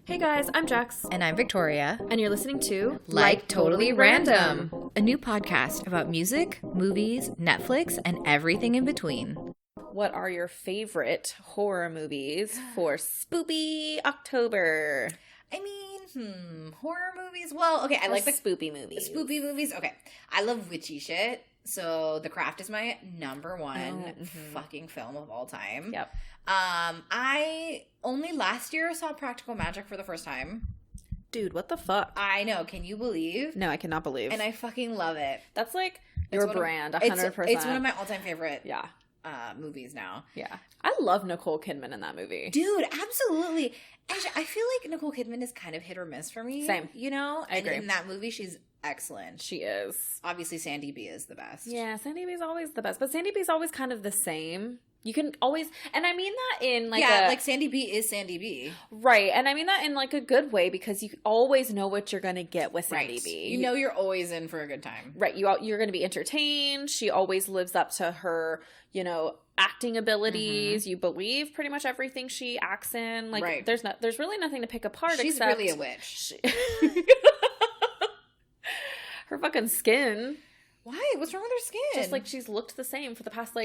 Hey guys, I'm Jax. And I'm Victoria. And you're listening to Like Totally Random, a new podcast about music, movies, Netflix, and everything in between. What are your favorite horror movies for Spoopy October? I mean, horror movies? Well, okay, I like the spoopy movies. Spoopy movies? Okay. I love witchy shit. So The Craft is my number one fucking film of all time. Yep. I only last year saw Practical Magic for the first time. Dude, what the fuck? I know. Can you believe? No, I cannot believe. And I fucking love it. That's like your brand, 100%. It's one of my all-time favorite movies now. Yeah. I love Nicole Kidman in that movie. Dude, absolutely. Actually, I feel like Nicole Kidman is kind of hit or miss for me. Same. You know? I agree. And in that movie, she's excellent. She is. Obviously, Sandy B is the best. Yeah, Sandy B is always the best. But Sandy B is always kind of the same. You can always, and I mean that in like like Sandy B is Sandy B. Right. And I mean that in like a good way because you always know what you're going to get with Sandy B. You know you're always in for a good time. Right. You're going to be entertained. She always lives up to her, acting abilities. Mm-hmm. You believe pretty much everything she acts in. Like there's really nothing to pick apart. She's except really a witch. Her fucking skin. Why? What's wrong with her skin? Just like she's looked the same for the past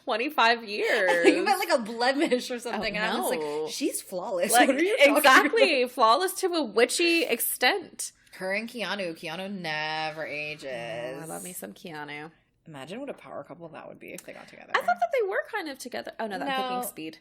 25 I years. think you meant like a blemish or something. Oh, and I was no. like, she's flawless. Like, what are you exactly. About? Flawless to a witchy extent. Her and Keanu. Keanu never ages. Oh, I love me some Keanu. Imagine what a power couple that would be if they got together. I thought that they were kind of together. Oh, no, I'm thinking Speed.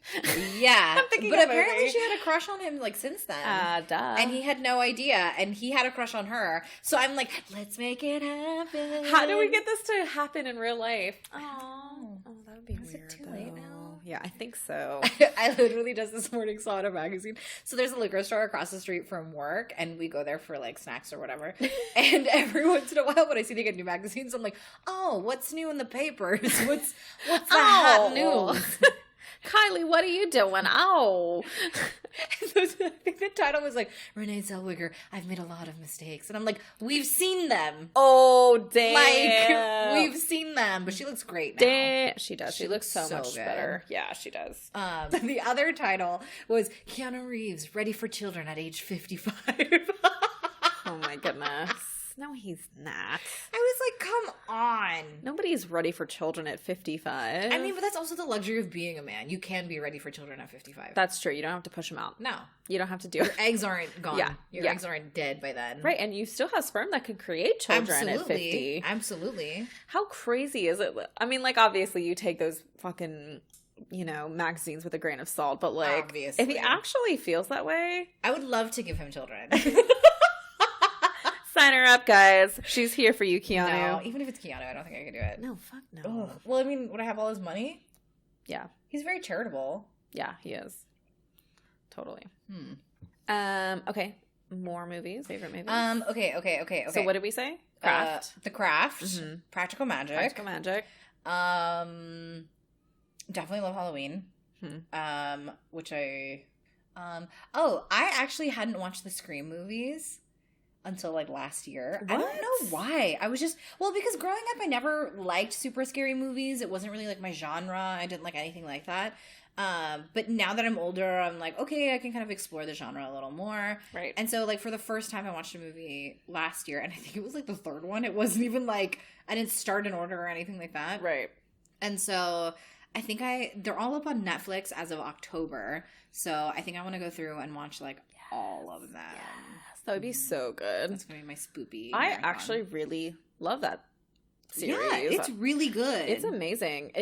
Yeah. I'm thinking but apparently she had a crush on him, since then. Duh. And he had no idea. And he had a crush on her. So I'm like, let's make it happen. How do we get this to happen in real life? Oh, that would be weird. Is it too late now? Yeah, I think so. I literally just this morning saw in a magazine. So there's a liquor store across the street from work, and we go there for snacks or whatever. And every once in a while, when I see they get new magazines, I'm like, oh, what's new in the papers? What's the hot news? Kylie, what are you doing? Oh. I think the title was Renee Zellweger, I've made a lot of mistakes. And I'm like, we've seen them. Oh, damn. We've seen them. But she looks great now. Damn. She does. She looks so much better. Yeah, she does. The other title was Keanu Reeves, Ready for Children at age 55. Oh, my goodness. No, he's not. I was like, come on. Nobody's ready for children at 55. I mean, but that's also the luxury of being a man. You can be ready for children at 55. That's true. You don't have to push them out. No. You don't have to do it. Your eggs aren't gone. Yeah. Your eggs aren't dead by then. Right, and you still have sperm that can create children at 50. Absolutely. How crazy is it? I mean, obviously you take those fucking... magazines with a grain of salt, but obviously. If he actually feels that way... I would love to give him children. Sign her up, guys. She's here for you, Keanu. No, even if it's Keanu, I don't think I could do it. No, fuck no. Ugh. Well, I mean, would I have all his money? Yeah. He's very charitable. Yeah, he is. Totally. Okay. More movies. Favorite movies? Okay. So what did we say? Craft. The Craft. Mm-hmm. Practical Magic. Definitely love Halloween. Which I actually hadn't watched the Scream movies until last year. What? I don't know why. I was just because growing up I never liked super scary movies. It wasn't really my genre. I didn't like anything like that. But now that I'm older, I'm like, okay, I can kind of explore the genre a little more. Right. And so for the first time I watched a movie last year, and I think it was the third one. It wasn't even I didn't start in order or anything like that. Right. And so I think they're all up on Netflix as of October. So I think I want to go through and watch all of them. Yes, that would be so good. That's going to be my spoopy marathon. Actually really love that series. Yeah, it's really good. It's amazing.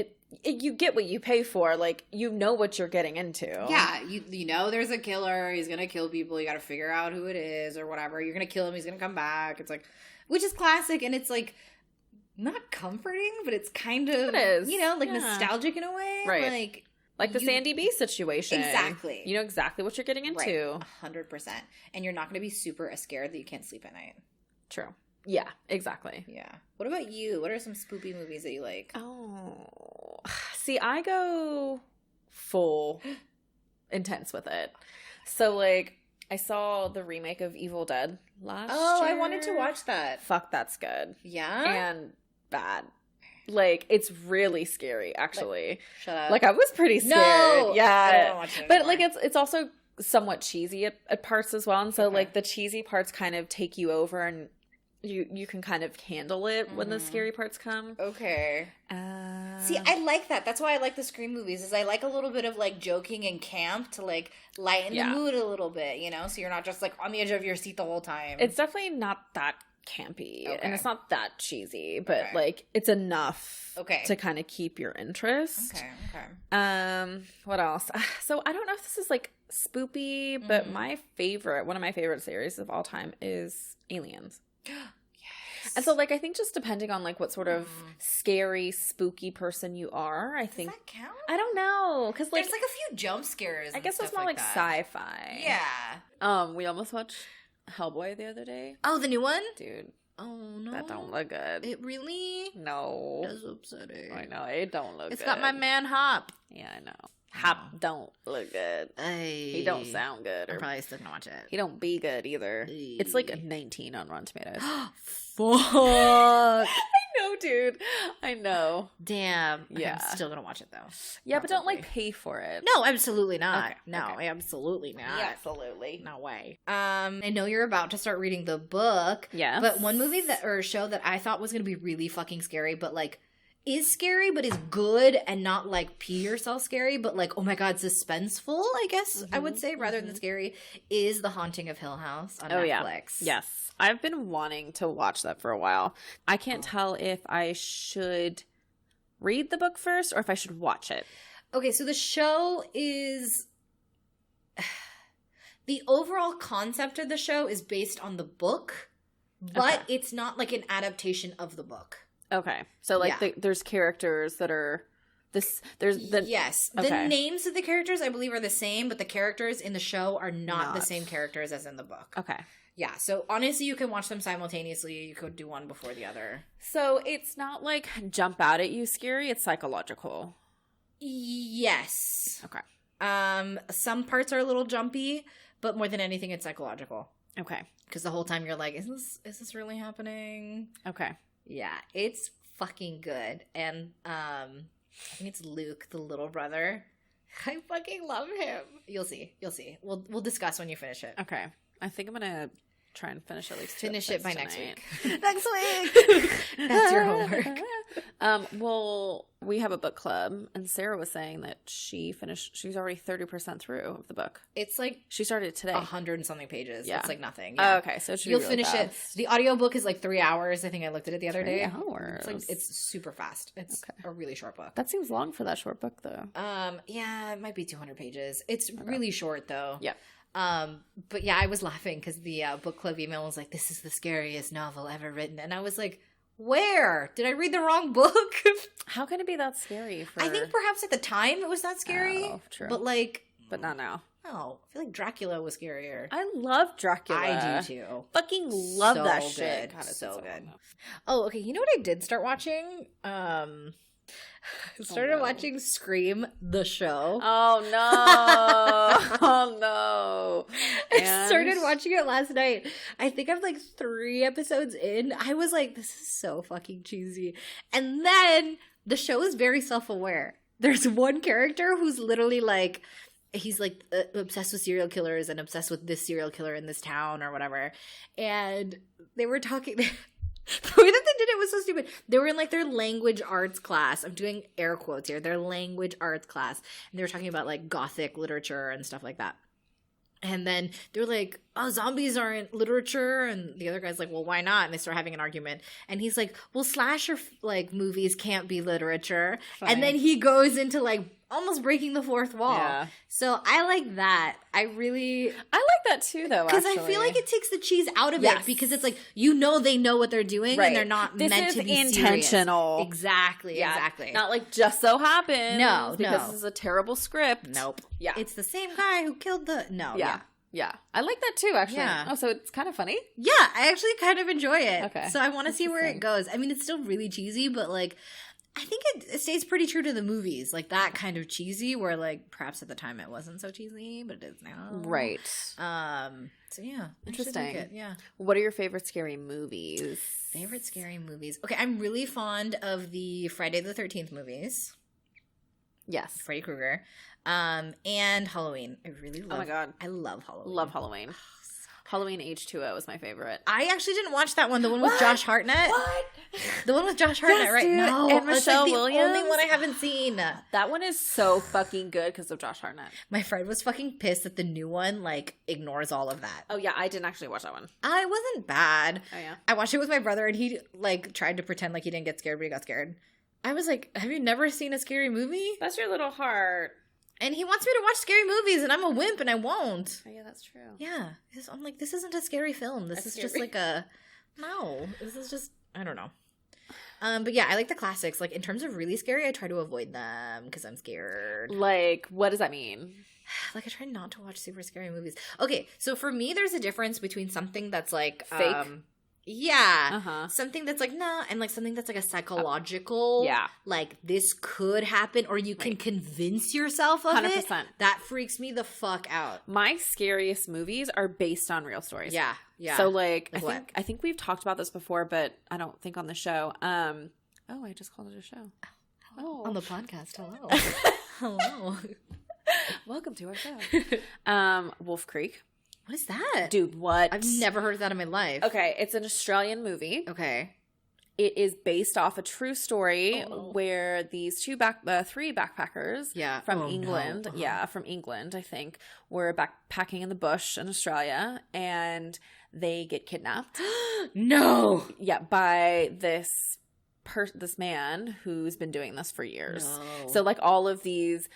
You get what you pay for. You know what you're getting into. Yeah, you know there's a killer. He's going to kill people. You got to figure out who it is or whatever. You're going to kill him. He's going to come back. It's which is classic, and it's not comforting, but it's kind of, it is. Nostalgic in a way. Right. Like the Sandy B situation. Exactly. You know exactly what you're getting into. Right. 100%. And you're not going to be super scared that you can't sleep at night. True. Yeah, exactly. Yeah. What about you? What are some spoopy movies that you like? Oh. See, I go full intense with it. So, I saw the remake of Evil Dead last year. Oh, I wanted to watch that. Fuck, that's good. Yeah? And bad. It's really scary, actually. Shut up. I was pretty scared. No! Yeah. I don't wanna watch it but, anymore. it's also somewhat cheesy at parts as well. And so, like, the cheesy parts kind of take you over, and you can kind of handle it when the scary parts come. Okay. See, I like that. That's why I like the Scream movies, is I like a little bit of, like, joking and camp to, like, lighten the mood a little bit, you know? So you're not just, like, on the edge of your seat the whole time. It's definitely not that campy, and it's not that cheesy, but, like, it's enough to kind of keep your interest. Okay. What else? So I don't know if this is, like, spoopy, but one of my favorite series of all time is Aliens. Yes. And so, like, I think just depending on, like, what sort of scary, spooky person you are, I think. Does that count? I don't know. Because, like, there's, like, a few jump scares. I guess it's more like sci-fi. Yeah. We almost watched Hellboy the other day. Oh, the new one? Dude. Oh, no. That don't look good. It really? No. That's upsetting. I know. It don't look good. It's got my man Hop. Yeah, I know. Hop don't look good. He don't sound good. I'm probably still gonna watch it. He don't be good either. It's like a 19 on Rotten Tomatoes. Fuck. I know, dude. I know. Damn. Yeah. I'm still gonna watch it, though. Yeah, but don't, like, pay for it. No, absolutely not. Okay. No, absolutely not. Yeah, absolutely. No way. I know you're about to start reading the book. Yeah. But one movie or show that I thought was gonna be really fucking scary, but, like, is scary, but is good and not, like, pee yourself scary, but, like, oh my god, suspenseful, I guess I would say, rather than scary, is The Haunting of Hill House on Netflix. Yeah. Yes. I've been wanting to watch that for a while. I can't tell if I should read the book first or if I should watch it. Okay, so the show is... The overall concept of the show is based on the book, but it's not, like, an adaptation of the book. Okay. So, like, there's characters that are... Yes. Okay. The names of the characters, I believe, are the same, but the characters in the show are not the same characters as in the book. Okay. Yeah, so honestly, you can watch them simultaneously. You could do one before the other. So it's not, like, jump out at you scary. It's psychological. Yes. Okay. Some parts are a little jumpy, but more than anything, it's psychological. Okay. Because the whole time you're like, is this really happening? Okay. Yeah, it's fucking good. And I think it's Luke, the little brother. I fucking love him. You'll see. We'll discuss when you finish it. Okay. I think I'm gonna try and finish at least by next week. Next week. That's your homework. Well, we have a book club, and Sarah was saying that she's already 30% through of the book. It's like she started today. 100 and something pages. Yeah. It's like nothing. Yeah. Oh, okay, so you'll finish it. The audiobook is like 3 hours. I think I looked at it the other day. 3 hours. It's super fast. It's a really short book. That seems long for that short book, though. Yeah, it might be 200 pages. It's really short, though. Yep. But yeah, I was laughing because the book club email was like, "This is the scariest novel ever written," and I was like, "Where did I read the wrong book?" How can it be that scary? I think perhaps at the time it was that scary. Oh, true. But not now. No, I feel like Dracula was scarier. I love Dracula. I do too. Fucking love that shit. God, so good. Oh, okay. You know what I did start watching? I started watching Scream, the show. Oh, no. Oh, no. I started watching it last night. I think I'm like 3 episodes in. I was like, this is so fucking cheesy. And then the show is very self-aware. There's one character who's literally like, he's like obsessed with serial killers and obsessed with this serial killer in this town or whatever. And they were talking... The way that they did it was so stupid. They were in like their language arts class. I'm doing air quotes here. Their language arts class. And they were talking about like Gothic literature and stuff like that. And then they were like, oh, zombies aren't literature. And the other guy's like, well, why not? And they start having an argument. And he's like, well, slasher like movies can't be literature. Funny. And then he goes into like almost breaking the fourth wall. Yeah. So I like that. I like that too, though, because I feel like it takes the cheese out of it, because it's like, you know, they know what they're doing, and they're not meant to be intentional. Serious. Exactly. Not like just so happens. No, because this is a terrible script. Nope. Yeah. It's the same guy who killed the... No. Yeah. I like that too, actually. Yeah. Oh, so it's kind of funny? Yeah, I actually kind of enjoy it. Okay. So I want to see where it goes. I mean, it's still really cheesy, but like, I think it stays pretty true to the movies. Like that kind of cheesy where like perhaps at the time it wasn't so cheesy, but it is now. Right. So yeah. Interesting. Like yeah. What are your favorite scary movies? Favorite scary movies? Okay, I'm really fond of the Friday the 13th movies. Yes. Freddy Krueger. And Halloween. I really love. Oh my God. I love Halloween. Love Halloween. Halloween H2O is my favorite. I actually didn't watch that one. The one with Josh Hartnett. What? The one with Josh Hartnett, Yes, right? dude. No, And it's Michelle like the Williams. only one I haven't seen. That one is so fucking good because of Josh Hartnett. My friend was fucking pissed that the new one like ignores all of that. Oh yeah, I didn't actually watch that one. I wasn't bad. Oh yeah. I watched it with my brother, and he like tried to pretend like he didn't get scared, but he got scared. I was like, "Have you never seen a scary movie?" That's your little heart. And he wants me to watch scary movies, and I'm a wimp, and I won't. Oh yeah, that's true. Yeah, I'm like, this isn't a scary film. This is just like a no. This is just I don't know. But yeah, I like the classics. Like in terms of really scary, I try to avoid them because I'm scared. Like, what does that mean? Like I try not to watch super scary movies. Okay, so for me, there's a difference between something that's like Fake? Yeah. Something that's like, nah, and like something that's like a psychological, yeah. like this could happen, or you can convince yourself of 100%. it. That freaks me the fuck out. My scariest movies are based on real stories. Yeah. Yeah. So like what? I think we've talked about this before, but I don't think on the show. Oh, I just called it a show. Oh. On the podcast. Hello. Hello. Welcome to our show. Wolf Creek. What is that? Dude, what? I've never heard of that in my life. Okay, it's an Australian movie. Okay. It is based off a true story where these three backpackers from England, from England, I think, were backpacking in the bush in Australia, and they get kidnapped. No. Yeah, by this man who's been doing this for years. No. So like all of these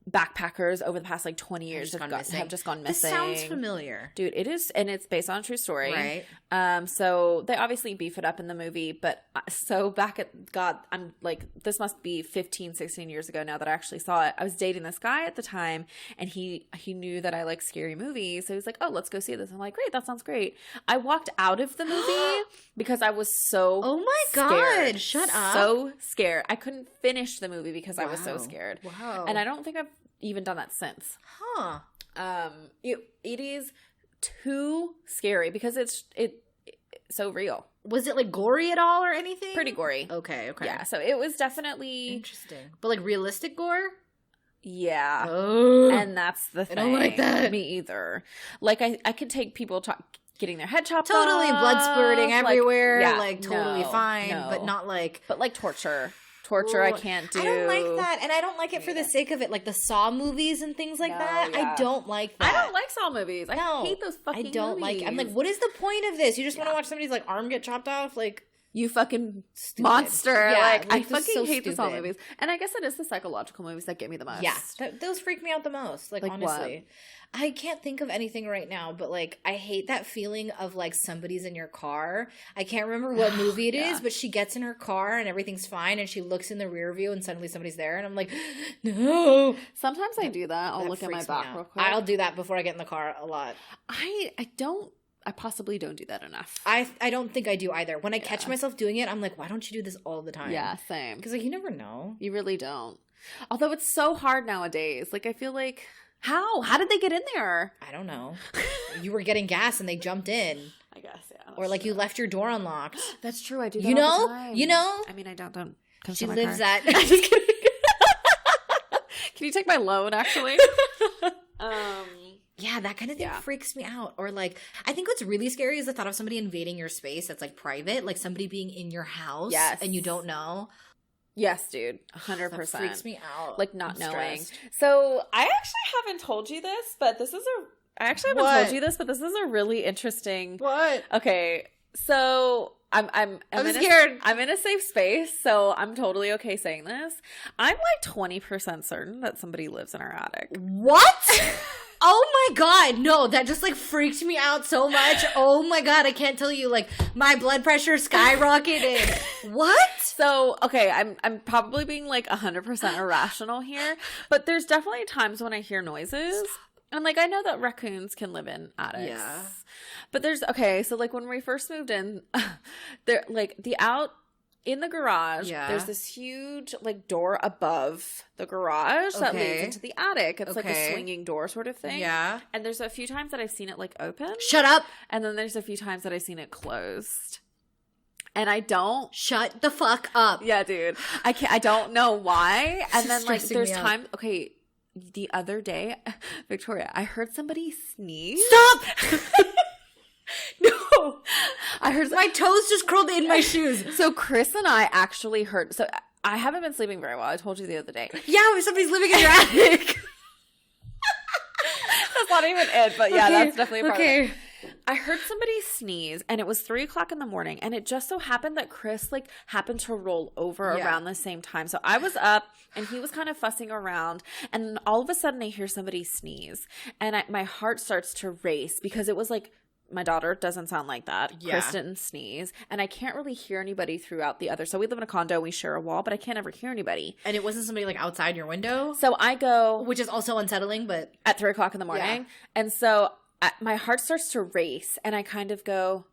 backpackers over the past like 20 years have just gone missing. This sounds familiar. Dude, it is, and it's based on a true story. Right. So they obviously beef it up in the movie, but so back at, God, I'm like, this must be 15, 16 years ago now that I actually saw it. I was dating this guy at the time, and he knew that I like scary movies. So he was like, oh, let's go see this. I'm like, great, that sounds great. I walked out of the movie because I was so Oh my scared. God, shut up. So scared. I couldn't finish the movie because I was so scared. Wow. And I don't think I've even done that since. Huh. It is too scary because it's so real. Was it like gory at all or anything? Pretty gory. Okay. Yeah, so it was definitely interesting. But like realistic gore? Yeah. Oh. And that's the thing. I don't like that. Me either. Like I could take people getting their head chopped Totally off. blood spurting everywhere. Yeah, like totally fine. no. But not like torture. Ooh, I can't do. I don't like that. And I don't like it for the sake of it. Like the Saw movies and things like that. Yeah. I don't like that. I don't like Saw movies. I hate those fucking I don't movies. like I'm like, what is the point of this? You just want to watch somebody's like arm get chopped off? Like you fucking stupid. monster. Yeah, like I this is fucking so hate the Saw stupid. movies. And I guess it is the psychological movies that get me the most. Yeah, those freak me out the most. Like honestly. I can't think of anything right now, but like I hate that feeling of like somebody's in your car. I can't remember what movie it is, but she gets in her car and everything's fine, and she looks in the rear view and suddenly somebody's there, and I'm like, no. Sometimes I do that. I'll look at my back real quick. I'll do that before I get in the car a lot. I possibly don't do that enough. I don't think I do either. When I catch myself doing it, I'm like, why don't you do this all the time? Yeah, same. Because like you never know. You really don't. Although it's so hard nowadays. Like I feel like how did they get in there? I don't know. You were getting gas and they jumped in. I guess, yeah. Or like you left your door unlocked. That's true. I do that you all the know? time. You know? I mean, I don't. She lives car. at. I'm just kidding. Can you take my loan, actually? Yeah, that kind of thing freaks me out. Or like, I think what's really scary is the thought of somebody invading your space that's like private, like somebody being in your house and you don't know. Yes, dude. 100%. That freaks me out. Like not knowing. Stressed. So I actually haven't told you this, but this is I actually haven't told you this, but this is a really interesting. What? Okay. So I'm scared. I'm in a safe space, so I'm totally okay saying this. I'm like 20% certain that somebody lives in our attic. What? Oh my God. No, that just like freaked me out so much. Oh my God. I can't tell you, like my blood pressure skyrocketed. What? So, okay, I'm probably being like 100% irrational here, but there's definitely times when I hear noises. And like I know that raccoons can live in attics. Yeah. But so like when we first moved in, there like in the garage, there's this huge like door above the garage that leads into the attic. It's like a swinging door sort of thing. Yeah. And there's a few times that I've seen it like open. Shut up. And then there's a few times that I've seen it closed. and I don't. Shut the fuck up. Yeah, dude. I don't know why. And then like there's me out. time. Okay, the other day, Victoria, I heard somebody sneeze. Stop. No, I heard my toes just curled in my shoes. So Chris and I actually heard. So I haven't been sleeping very well. I told you the other day. Yeah, somebody's living in your attic. That's not even it, but yeah, okay. That's definitely a part okay. of it. I heard somebody sneeze, and it was 3:00 in the morning, and it just so happened that Chris like happened to roll over around the same time. So I was up, and he was kind of fussing around, and then all of a sudden I hear somebody sneeze, and my heart starts to race because it was like, my daughter doesn't sound like that. Yeah. Chris didn't sneeze. And I can't really hear anybody throughout the other. So we live in a condo. We share a wall, but I can't ever hear anybody. And it wasn't somebody like outside your window? So I go. Which is also unsettling, but. At 3:00 in the morning. Yeah. And so my heart starts to race. And I kind of go,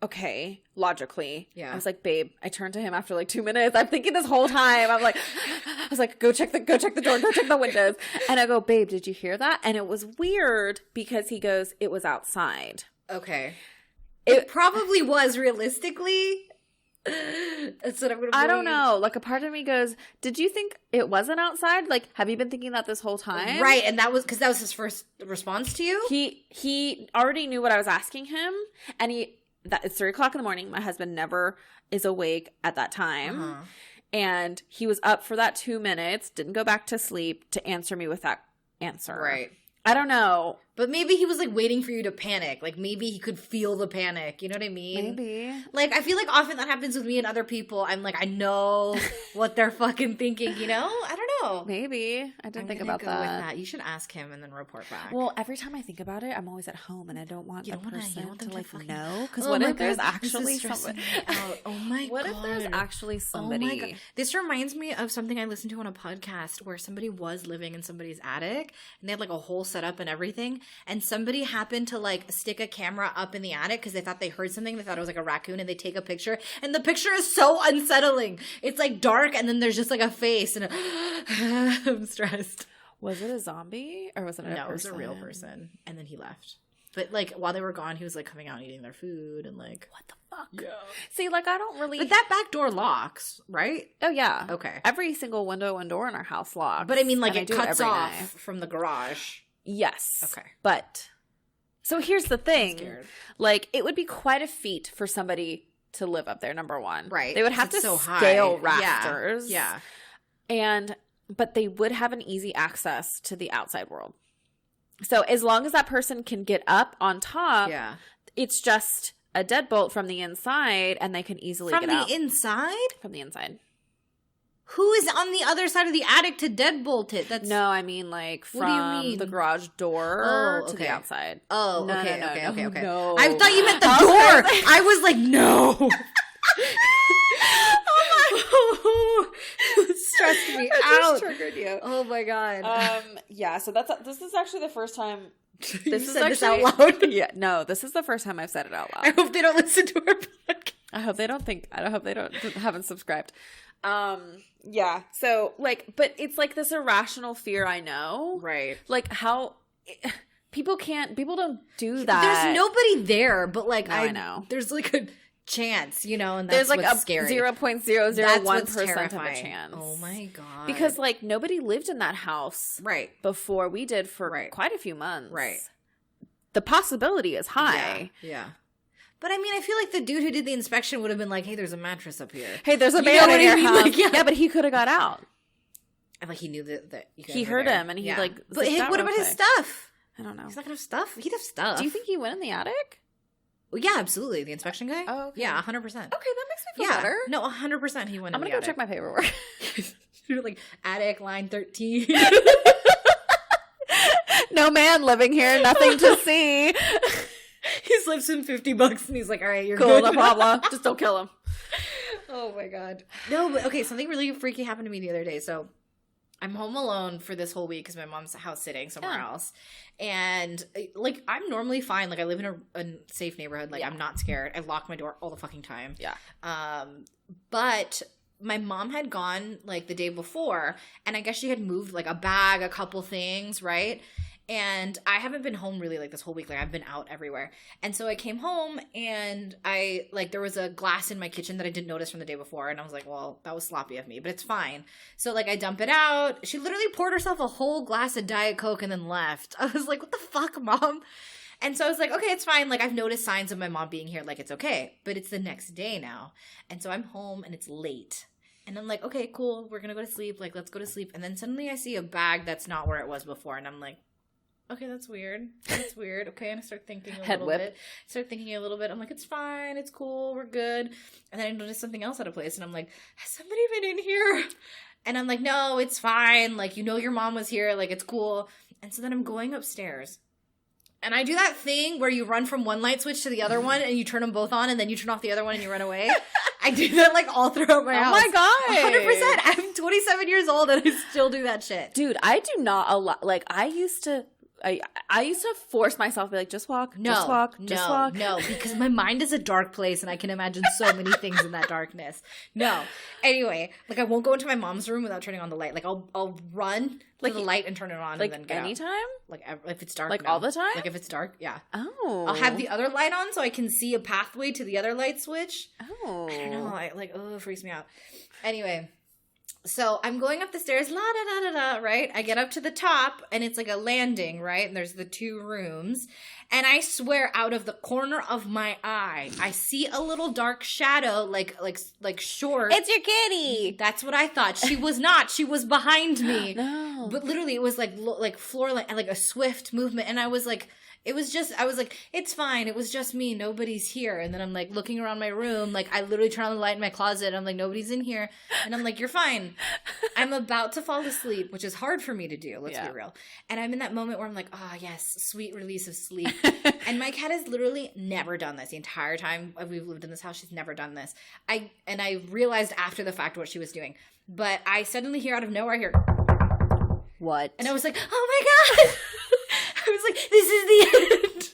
okay, logically. Yeah. I was like, babe, I turned to him after like 2 minutes. I'm thinking this whole time. I was like, go check the door, go check the windows. And I go, babe, did you hear that? And it was weird because he goes, it was outside. Okay. It probably was realistically. That's what I'm going to believe. I don't know. Like a part of me goes, did you think it wasn't outside? Like, have you been thinking that this whole time? Right. And that was because that was his first response to you? He already knew what I was asking him. And it's 3:00 in the morning. My husband never is awake at that time. Uh-huh. And he was up for that 2 minutes, didn't go back to sleep to answer me with that answer. Right. I don't know. But maybe he was like waiting for you to panic. Like maybe he could feel the panic. You know what I mean? Maybe. Like I feel like often that happens with me and other people. I'm like, I know what they're fucking thinking, you know? I don't know. Maybe. I didn't think about that. You should ask him and then report back. Well, every time I think about it, I'm always at home and I don't want that person to like fucking know. Because what if there's actually somebody? Oh my god. What if there's actually somebody? Oh my god. This reminds me of something I listened to on a podcast where somebody was living in somebody's attic and they had like a whole setup and everything. And somebody happened to like stick a camera up in the attic because they thought they heard something. They thought it was like a raccoon, and they take a picture, and the picture is so unsettling. It's like dark, and then there's just like a face, and I'm stressed. Was it a zombie or was it a person? No, it was a real person, and then he left. But like while they were gone, he was like coming out and eating their food, and like what the fuck? Yeah. See, like I don't really. But that back door locks, right? Oh yeah. Okay. Every single window and door in our house locks. But I mean, like it cuts cuts off from the garage. Yes. Okay. But so here's the thing. Like it would be quite a feat for somebody to live up there, number one. Right. They would have to scale rafters. Yeah. But they would have an easy access to the outside world. So as long as that person can get up on top, it's just a deadbolt from the inside and they can easily get out. From the inside? From the inside. Who is on the other side of the attic to deadbolt it? That's no, I mean like from the garage door to the outside. Oh, no, okay. No. I thought you meant the door. I was like, no. Oh my! Stressed me out. Just triggered you. Oh my god. Yeah. So this is actually the first time. This out loud. Yeah. No, this is the first time I've said it out loud. I hope they don't listen to our podcast. I hope they haven't subscribed. Yeah. So like, but it's like this irrational fear. I know. Right. Like how. People don't do that. There's nobody there, but like I know. There's like a chance, you know, and that's there's like what's a scary. 0.001% of a chance. Oh my god! Because like nobody lived in that house before we did for quite a few months. Right. The possibility is high. Yeah. But I mean, I feel like the dude who did the inspection would have been like, "Hey, there's a mattress up here. Hey, there's a man in your house." Like, yeah, but he could have got out. And like he knew that he heard him, and he like. But what about his stuff? I don't know. He's not gonna have stuff. He'd have stuff. Do you think he went in the attic? Well, yeah, absolutely. The inspection guy? Oh, okay. Yeah, 100%. Okay, that makes me feel better. No, 100% he went in the attic. I'm gonna go check my paperwork. You're like, attic, line 13. No man living here, nothing to see. He slips him $50 and he's like, all right, you're cool, good. No problem. Just don't kill him. Oh my god. No, but okay, something really freaky happened to me the other day. So I'm home alone for this whole week because my mom's house sitting somewhere else. And, like, I'm normally fine. Like, I live in a safe neighborhood. Like, I'm not scared. I lock my door all the fucking time. Yeah. But my mom had gone, like, the day before. And I guess she had moved, like, a bag, a couple things, right? And I haven't been home really like this whole week. Like I've been out everywhere. And so I came home and there was a glass in my kitchen that I didn't notice from the day before. And I was like, well, that was sloppy of me, but it's fine. So like I dump it out. She literally poured herself a whole glass of Diet Coke and then left. I was like, what the fuck, Mom? And so I was like, okay, it's fine. Like I've noticed signs of my mom being here. Like it's okay. But it's the next day now. And so I'm home and it's late. And I'm like, okay, cool. We're going to go to sleep. Like, let's go to sleep. And then suddenly I see a bag that's not where it was before. And I'm like, okay, that's weird. That's weird. Okay, and I start thinking a little bit. I'm like, it's fine. It's cool. We're good. And then I noticed something else out of place. And I'm like, has somebody been in here? And I'm like, no, it's fine. Like, your mom was here. Like, it's cool. And so then I'm going upstairs. And I do that thing where you run from one light switch to the other one and you turn them both on and then you turn off the other one and you run away. I do that like all throughout my house. Oh my God. 100%. I'm 27 years old and I still do that shit. Dude, I do not allow, like I used to force myself to be like, just walk, just walk. No, because my mind is a dark place and I can imagine so many things in that darkness. No. Anyway, like I won't go into my mom's room without turning on the light. Like I'll run to the light and turn it on like and then get anytime? out. Like if it's dark. Like all the time? Like if it's dark, yeah. Oh. I'll have the other light on so I can see a pathway to the other light switch. Oh. I don't know. It freaks me out. Anyway. So I'm going up the stairs, la da da da da, right? I get up to the top and it's like a landing, right? And there's the 2 rooms. And I swear out of the corner of my eye, I see a little dark shadow, like short. It's your kitty. That's what I thought. She was not. She was behind me. No. But literally it was like floor, like a swift movement. And I was like, it's fine. It was just me. Nobody's here. And then I'm like looking around my room. Like I literally turn on the light in my closet. I'm like, nobody's in here. And I'm like, you're fine. I'm about to fall asleep, which is hard for me to do. Let's be real. And I'm in that moment where I'm like, oh yes, sweet release of sleep. And my cat has literally never done this the entire time we've lived in this house. She's never done this. I realized after the fact what she was doing. But I suddenly hear out of nowhere, I hear, what? And I was like, oh my God. I was like, this is the end.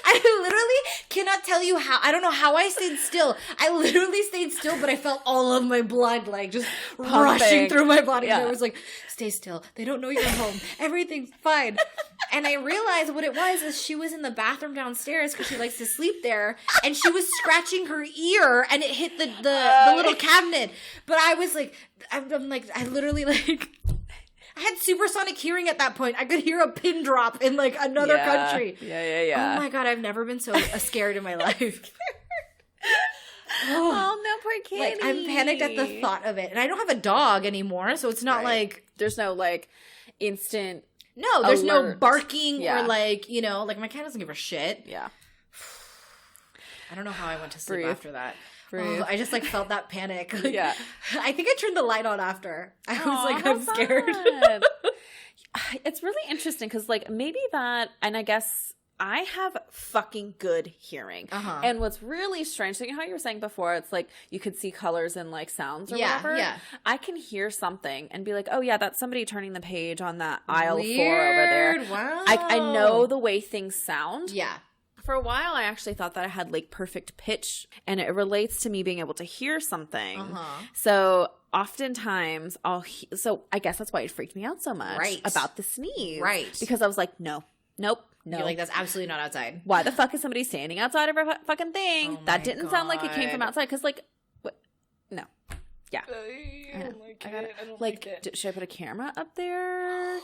I literally cannot tell you how. I don't know how I stayed still. I literally stayed still, but I felt all of my blood like just rushing through my body. Yeah. And I was like, stay still. They don't know you're home. Everything's fine. And I realized what it was is she was in the bathroom downstairs because she likes to sleep there. And she was scratching her ear and it hit the little cabinet. But I was like, I'm like, I literally like... I had supersonic hearing at that point. I could hear a pin drop in like another country. Yeah. Oh my God, I've never been so scared in my life. Oh no, poor kitty. Like I'm panicked at the thought of it. And I don't have a dog anymore, so it's not like there's no like instant No, there's alert. No barking or like, like my cat doesn't give a shit. Yeah. I don't know how I went to sleep after that. Oh, I just like felt that panic. Like, yeah. I think I turned the light on after. I was like, I'm scared. It's really interesting because like maybe that, and I guess I have fucking good hearing. And what's really strange, so you know how you were saying before, it's like you could see colors and like sounds or whatever. Yeah. I can hear something and be like, oh yeah, that's somebody turning the page on that aisle 4 over there. Wow. I know the way things sound. Yeah. For a while, I actually thought that I had like perfect pitch, and it relates to me being able to hear something. So oftentimes so I guess that's why it freaked me out so much about the sneeze. Right. Because I was like, nope. You're like, that's absolutely not outside. Why the fuck is somebody standing outside of a fucking thing? That didn't sound like it came from outside. Because like, what? No. Yeah. I don't like it. I don't like it. Should I put a camera up there?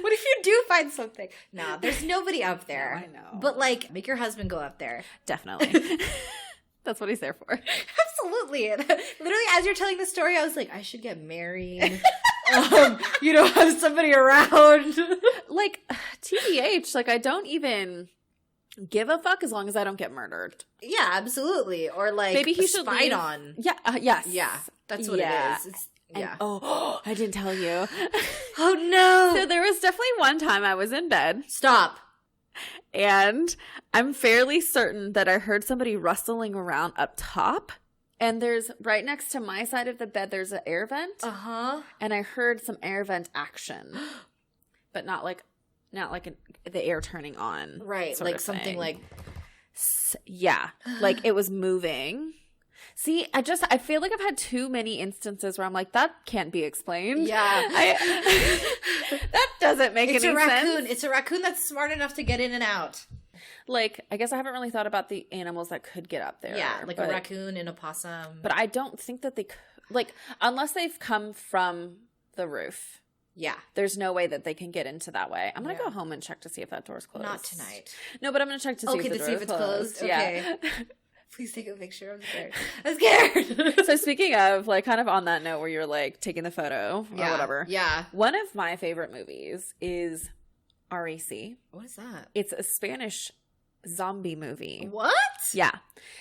What if you do find something? Nah, there's nobody up there. No, I know. But like, make your husband go up there. Definitely. That's what he's there for. Absolutely. Literally, as you're telling the story, I was like, I should get married. Have somebody around. Like, TBH, like, I don't even give a fuck as long as I don't get murdered. Yeah, absolutely. Or like, maybe he should spied on. Yeah, yes. Yeah, that's what it is. I didn't tell you. Oh no. So there was definitely one time I was in bed. Stop. And I'm fairly certain that I heard somebody rustling around up top. And there's right next to my side of the bed, there's an air vent. And I heard some air vent action, but not like the air turning on. Right. Like something like, yeah, like it was moving. See, I feel like I've had too many instances where I'm like, that can't be explained. Yeah. That doesn't make any sense. It's a raccoon that's smart enough to get in and out. Like, I guess I haven't really thought about the animals that could get up there. Yeah, like a raccoon and a possum. But I don't think that they could, like, unless they've come from the roof. Yeah. There's no way that they can get into that way. I'm going to go home and check to see if that door's closed. Not tonight. No, but I'm going to check to see if the door's closed. Okay. Yeah. Please take a picture. I'm scared. So speaking of, like, kind of on that note where you're, like, taking the photo or whatever. Yeah. One of my favorite movies is REC. What is that? It's a Spanish zombie movie. What? Yeah.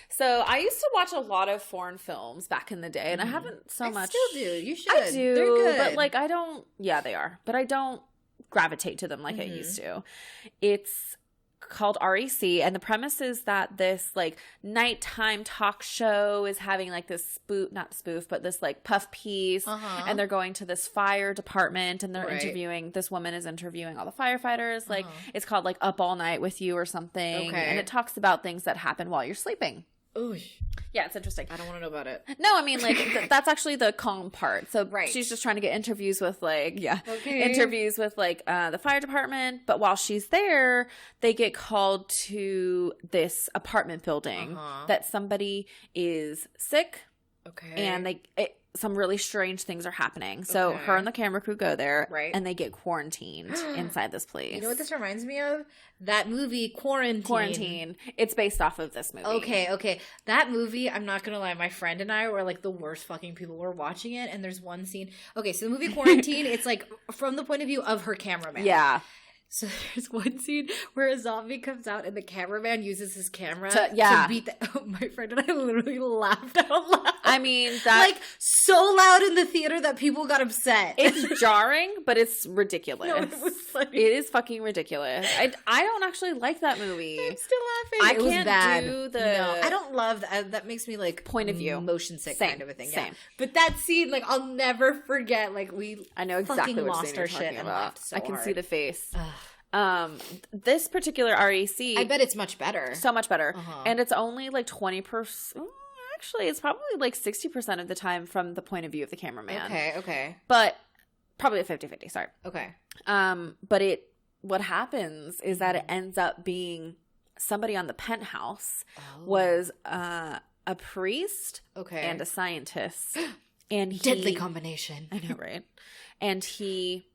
So I used to watch a lot of foreign films back in the day, and I haven't so much. I still do. You should. I do. They're good. But, like, I don't. Yeah, they are. But I don't gravitate to them like I used to. It's called REC, and the premise is that this, like, nighttime talk show is having, like, this not spoof, but this, like, puff piece, and they're going to this fire department, and they're interviewing, this woman is interviewing all the firefighters, like, it's called, like, Up All Night with You or something, and it talks about things that happen while you're sleeping. Ooh. Yeah, it's interesting. I don't want to know about it. No, I mean, like, that's actually the calm part. So she's just trying to get interviews with, like, interviews with, like, the fire department. But while she's there, they get called to this apartment building that somebody is sick. Okay. And some really strange things are happening. So her and the camera crew go there, and they get quarantined inside this place. You know what this reminds me of? That movie, Quarantine. It's based off of this movie. Okay. That movie, I'm not gonna lie, my friend and I were like the worst fucking people were watching it, and there's one scene. Okay, so the movie Quarantine, it's like from the point of view of her cameraman. Yeah. So there's one scene where a zombie comes out and the cameraman uses his camera to beat the... Oh, my friend and I literally laughed out loud. I mean, that... Like, so loud in the theater that people got upset. It's jarring, but it's ridiculous. No, it was funny. It is fucking ridiculous. I don't actually like that movie. I'm still laughing. I can't do the... No, I don't love that. That makes me, like... Point of view. Motion sick kind of a thing. Same. Yeah. But that scene, like, I'll never forget. Like, I know exactly what lost our shit and laughed so I can hard. see the face. This particular REC, I bet it's much better. So much better. And it's only like 20%. Actually, it's probably like 60% of the time from the point of view of the cameraman. Okay. But probably a 50-50, sorry. Okay. But what happens is that it ends up being somebody on the penthouse was a priest and a scientist. And deadly combination. I know, right? And he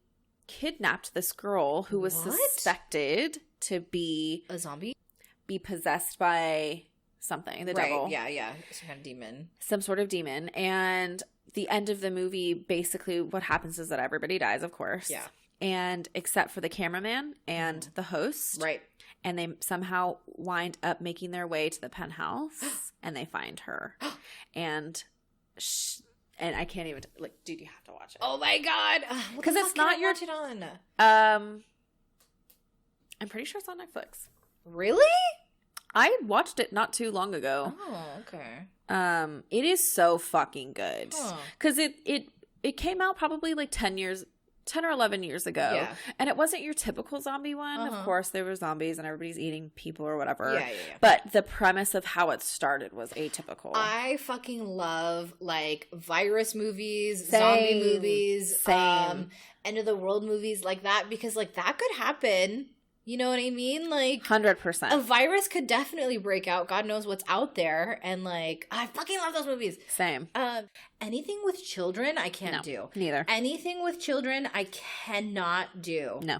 kidnapped this girl who was suspected to be a zombie, be possessed by something, the devil. Yeah, some kind of demon, some sort of demon. And the end of the movie, basically, what happens is that everybody dies, of course. Yeah, and except for the cameraman and the host, right? And they somehow wind up making their way to the penthouse, and they find her, and. And I can't even dude, you have to watch it. Oh my god, because it's not your. Watch it on. I'm pretty sure it's on Netflix. Really? I watched it not too long ago. Oh, okay. It is so fucking good because it came out probably like 10 or 11 years ago. Yeah. And it wasn't your typical zombie one. Of course, there were zombies and everybody's eating people or whatever. Yeah. But the premise of how it started was atypical. I fucking love, like, virus movies, zombie movies, end of the world movies like that, because, like, that could happen. You know what I mean? Like, 100%. A virus could definitely break out. God knows what's out there. And, like, I fucking love those movies. Same. Anything with children, I can't do. Neither. Anything with children, I cannot do. No.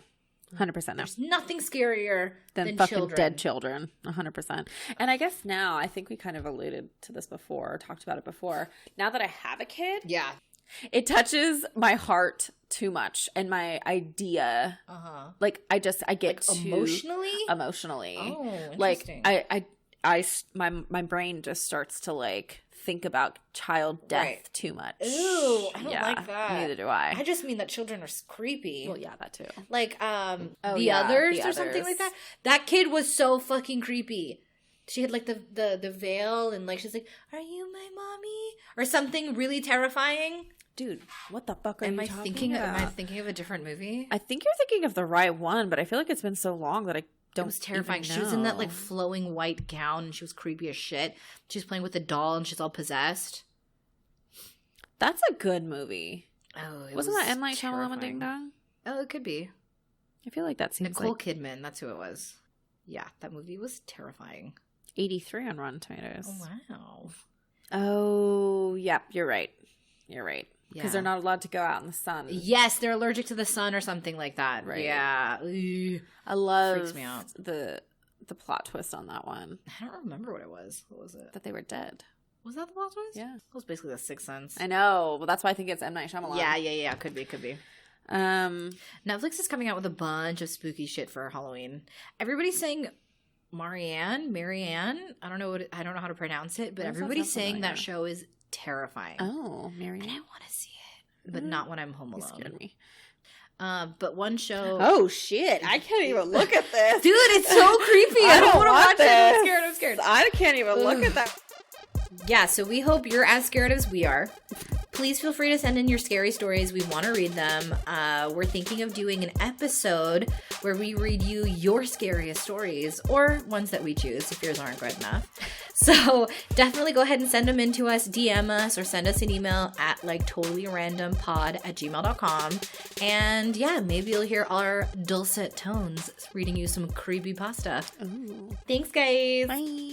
100% no. There's nothing scarier than fucking children. Dead children. 100%. And I guess now, I think we kind of alluded to this before, or talked about it before. Now that I have a kid. Yeah. It touches my heart too much and my idea. Like, I get like too emotionally. Oh, interesting. Like, my brain just starts to, like, think about child death too much. Ooh, I don't like that. Neither do I. I just mean that children are creepy. Well, yeah, that too. Like, the others or something like that. That kid was so fucking creepy. She had, like, the veil, and, like, she's like, "Are you my mommy?" or something really terrifying. Dude, what the fuck are you talking about? Am I thinking of a different movie? I think you're thinking of the right one, but I feel like it's been so long that I It was terrifying. She was in that like flowing white gown and she was creepy as shit. She was playing with a doll and she's all possessed. That's a good movie. Oh, wasn't that M. Night Shyamalan Ding Dong? Oh, it could be. I feel like that seems Nicole Kidman. That's who it was. Yeah, that movie was terrifying. 83 on Rotten Tomatoes. Oh, wow. Oh, yeah, you're right. You're right. Because Yeah. they're not allowed to go out in the sun. Yes, they're allergic to the sun or something like that. Right. Yeah. Ugh. I love Freaks me out. the plot twist on that one. I don't remember what it was. What was it? That they were dead. Was that the plot twist? Yeah. It was basically the Sixth Sense. I know. Well, that's why I think it's M. Night Shyamalan. Yeah. Could be. Netflix is coming out with a bunch of spooky shit for Halloween. Everybody's saying Marianne. I don't know how to pronounce it, but everybody's saying that show is terrifying. Oh, Marianne. And I want to see it, but not when I'm home alone. You scared me. But one show. Oh shit! I can't even look at this, dude. It's so creepy. I don't want to watch it. I'm scared. I can't even look at that. Yeah, so we hope you're as scared as we are. Please feel free to send in your scary stories. We want to read them. We're thinking of doing an episode where we read you your scariest stories, or ones that we choose if yours aren't good enough. So definitely go ahead and send them in to us, DM us, or send us an email at totallyrandompod@gmail.com. And yeah, maybe you'll hear our dulcet tones reading you some creepypasta. Ooh. Thanks, guys. Bye.